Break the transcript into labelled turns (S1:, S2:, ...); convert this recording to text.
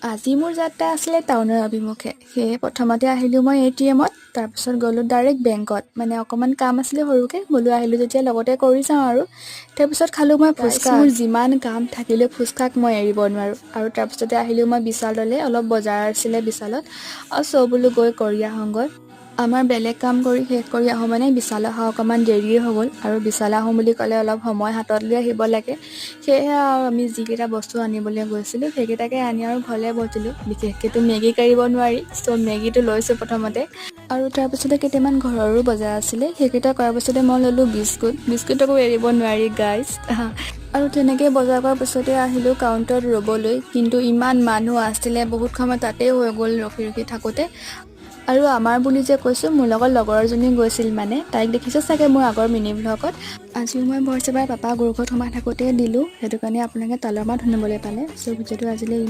S1: আজি মোৰ যাত্ৰা আছিলে টাউনৰ অভিমুখে। সেয়ে প্ৰথমতে আহিলোঁ মই ATM-ত, তাৰপিছত গ'লোঁ ডাইৰেক্ট বেংকত। মানে অকণমান কাম আছিলে সৰুকৈ, বোলো আহিলোঁ যেতিয়া লগতে কৰি যাওঁ আৰু। তাৰপিছত খালোঁ মই ফুচকা। মোৰ যিমান কাম থাকিলেও ফুচকাক মই এৰিব নোৱাৰোঁ। আৰু তাৰপিছতে আহিলোঁ মই বিশাললৈ, অলপ বজাৰ আছিলে বিশালত। বোলো গৈ কৰি আহোঁগৈ। আমাৰ বেলেগ কাম কৰি শেষ কৰি আহোঁ মানে বিশাল অহা অকণমান দেৰিয়ে হৈ গ'ল। আৰু বিশাল আহোঁ বুলি ক'লে অলপ সময় হাতত লৈ আহিব লাগে। সেয়েহে আৰু আমি যিকেইটা বস্তু আনিবলৈ গৈছিলোঁ সেইকেইটাকে আনি আৰু ঘৰলৈ বহিলোঁ। বিশেষকৈতো মেগী কাঢ়িব নোৱাৰি, মেগীটো লৈছোঁ প্ৰথমতে। আৰু তাৰপিছতে কেইটামান ঘৰৰো বজাৰ আছিলে, সেইকেইটা কৰাৰ পিছতে মই ল'লোঁ বিস্কুটকো এৰিব নোৱাৰি গাইজ। আৰু তেনেকৈ বজাৰ কৰাৰ পিছতে আহিলোঁ কাউণ্টাৰত ৰ'বলৈ, কিন্তু ইমান মানুহ আছিলে বহুত সময় তাতেই হৈ গ'ল ৰখি থাকোঁতে। আৰু আমাৰ বুলি যে কৈছোঁ, মোৰ লগত লগৰ এজনী গৈছিল মানে, তাইক দেখিছে চাগে মোৰ আগৰ মিনি ব্লগত। আজিও মই ভইচ এবাৰ পাপা গুৰু ঘৰত সোমাই থাকোঁতে দিলোঁ, সেইটো কাৰণে আপোনালোকে তালৰ মাত শুনিবলৈ পালে। ভিডিঅ'টো আজিলৈ